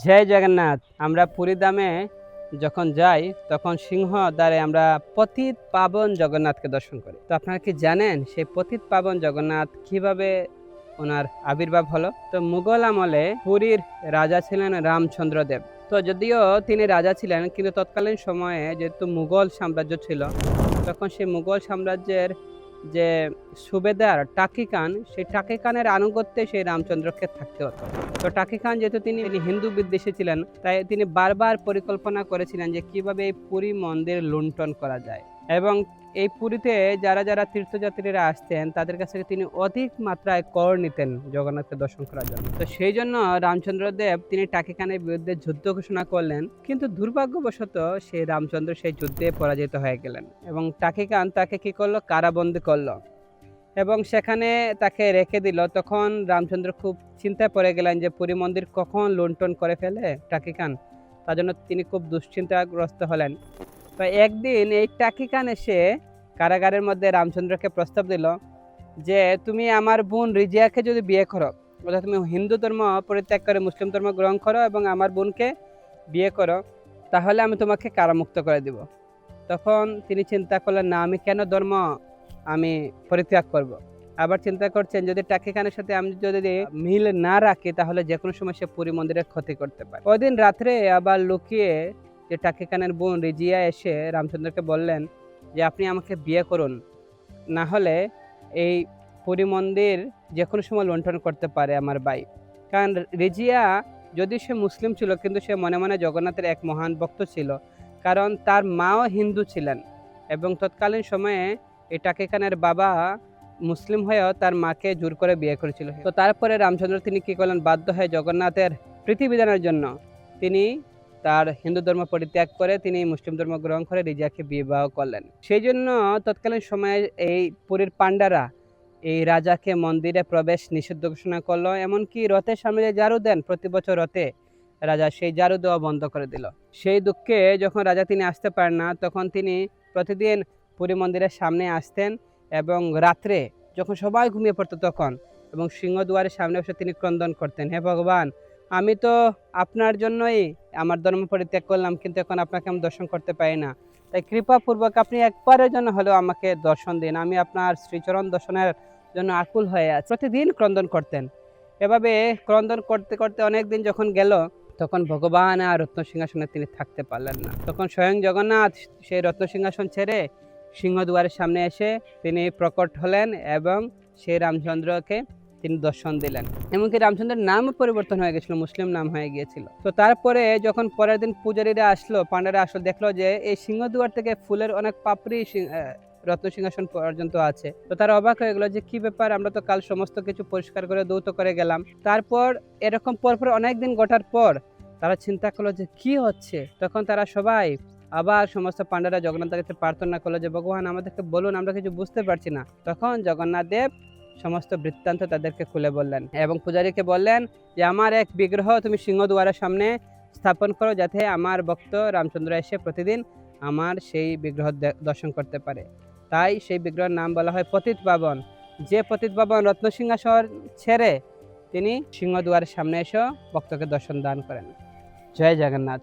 জয় জগন্নাথ। আমরা পুরী ধামে যখন যাই তখন সিংহ দ্বারে আমরা পতিত পাবন জগন্নাথকে দর্শন করি। তো আপনারা কি জানেন সেই পতিত পাবন জগন্নাথ কিভাবে ওনার আবির্ভাব হলো? তো মুঘল আমলে পুরীর রাজা ছিলেন রামচন্দ্র দেব। তো যদিও তিনি রাজা ছিলেন, কিন্তু তৎকালীন সময়ে যেহেতু মুঘল সাম্রাজ্য ছিল, তখন সেই মুঘল সাম্রাজ্যের যে সুবেদার টাকি খান, সেই টাকি খানের আনুগত্যে সেই রামচন্দ্রকে থাকতে হতো। তো টাকি খান যেহেতু তিনি হিন্দু বিদ্বেষী ছিলেন, তাই তিনি বারবার পরিকল্পনা করেছিলেন যে কিভাবে এই পুরী মন্দির লুণ্ঠন করা যায়। এবং এই পুরীতে যারা যারা তীর্থযাত্রীরা আসতেন তাদের কাছ থেকে তিনি অধিক মাত্রায় কর নিতেন জগন্নাথকে দর্শন করার জন্য। তো সেই জন্য রামচন্দ্র দেব তিনি টাকি খানের বিরুদ্ধে যুদ্ধ ঘোষণা করলেন, কিন্তু দুর্ভাগ্যবশত সেই রামচন্দ্র সেই যুদ্ধে পরাজিত হয়ে গেলেন এবং টাকি খান তাকে কি করলো, কারাবন্দী করলো এবং সেখানে তাকে রেখে দিল। তখন রামচন্দ্র খুব চিন্তায় পড়ে গেলেন যে পুরী মন্দির কখন লুণ্ঠন করে ফেলে টাকি খান। তার জন্য তিনি খুব দুশ্চিন্তাগ্রস্ত হলেন। তো একদিন এই টাকি খান এসে কারাগারের মধ্যে রামচন্দ্রকে প্রস্তাব দিল যে তুমি আমার বোন রিজিয়াকে যদি বিয়ে করো, অর্থাৎ তুমি হিন্দু ধর্ম পরিত্যাগ করে মুসলিম ধর্ম গ্রহণ করো এবং আমার বোনকে বিয়ে করো, তাহলে আমি তোমাকে কারামুক্ত করে দিব। তখন তিনি চিন্তা করলেন, না, আমি কেন ধর্ম আমি পরিত্যাগ করব। আবার চিন্তা করছেন যদি টাকি খানের সাথে আমি যদি মিল না রাখি তাহলে যে কোনো সময় সে পুরী মন্দিরের ক্ষতি করতে পারে। ওইদিন রাত্রে আবার লুকিয়ে যে টাকি খানের বোন রিজিয়া এসে রামচন্দ্রকে বললেন যে আপনি আমাকে বিয়ে করুন, না হলে এই পুরী মন্দির যে কোনো সময় লুণ্ঠন করতে পারে আমার ভাই। কারণ রিজিয়া যদি সে মুসলিম ছিল, কিন্তু সে মনে মনে জগন্নাথের এক মহান ভক্ত ছিল, কারণ তার মাও হিন্দু ছিলেন এবং তৎকালীন সময়ে এই টাকি খানের বাবা মুসলিম হয়েও তার মাকে জোর করে বিয়ে করেছিল। তো তারপরে রামচন্দ্র তিনি কি করলেন, বাধ্য হয়ে জগন্নাথের প্রীতিবিধানের জন্য তিনি তার হিন্দু ধর্ম পরিত্যাগ করে তিনি মুসলিম ধর্ম গ্রহণ করে রিজিয়াকে বিবাহ করলেন। সেই জন্য তৎকালীন সময়ে এই পুরীর পাণ্ডারা এই রাজাকে মন্দিরে প্রবেশ নিষিদ্ধ ঘোষণা করলো। এমনকি রথের সামনে যে ঝাড়ু দেন প্রতি বছর রথে, রাজা সেই ঝাড়ু দেওয়া বন্ধ করে দিল। সেই দুঃখে যখন রাজা তিনি আসতে পারেন না, তখন তিনি প্রতিদিন পুরী মন্দিরের সামনে আসতেন এবং রাত্রে যখন সবাই ঘুমিয়ে পড়তো তখন এবং সিংহদুয়ারের সামনে বসে তিনি ক্রন্দন করতেন, হে ভগবান, আমি তো আপনার জন্যই আমার ধর্ম পরিত্যাগ করলাম, কিন্তু এখন আপনাকে আমি দর্শন করতে পারি না। তাই কৃপাপূর্বক আপনি একবারের জন্য হলেও আমাকে দর্শন দিন, আমি আপনার শ্রীচরণ দর্শনের জন্য আকুল হয়ে আছি। প্রতিদিন ক্রন্দন করতেন। এভাবে ক্রন্দন করতে করতে অনেক দিন যখন গেল, তখন ভগবান আর রত্ন সিংহাসনে তিনি থাকতে পারলেন না। তখন স্বয়ং জগন্নাথ সেই রত্ন সিংহাসন ছেড়ে সিংহদুয়ারের সামনে এসে তিনি প্রকট হলেন এবং সেই রামচন্দ্রকে তিনি দর্শন দিলেন। এমনকি রামচন্দ্রের নামও পরিবর্তন হয়ে গেছিল, মুসলিম নাম হয়ে গিয়েছিল। তো তারপরে যখন পরের দিন পূজারীরা আসলো, পাণ্ডারা আসলো, দেখলো যে এই সিংহদুয়ার থেকে ফুলের অনেক পাপড়ি রত্ন সিংহাসন পর্যন্ত আছে। তো তারা অবাক হয়ে গেল যে কি ব্যাপার, আমরা তো কাল সমস্ত কিছু পরিষ্কার করে ধৌত করে গেলাম। তারপর এরকম পরপর অনেকদিন ঘটার পর তারা চিন্তা করলো যে কি হচ্ছে। তখন তারা সবাই আবার সমস্ত পাণ্ডারা জগন্নাথের কাছে প্রার্থনা করলো যে ভগবান আমাদেরকে বলুন, আমরা কিছু বুঝতে পারছি না। তখন জগন্নাথ দেব সমস্ত বৃত্তান্ত তাদেরকে খুলে বললেন এবং পূজারীকে বললেন যে আমার এক বিগ্রহ তুমি সিংহদুয়ারের সামনে স্থাপন করো, যাতে আমার ভক্ত রামচন্দ্র এসে প্রতিদিন আমার সেই বিগ্রহ দর্শন করতে পারে। তাই সেই বিগ্রহের নাম বলা হয় পতিত পাবন। যে পতিত পাবন রত্ন সিংহাসন ছেড়ে তিনি সিংহদুয়ারের সামনে এসে ভক্তকে দর্শন দান করেন। জয় জগন্নাথ।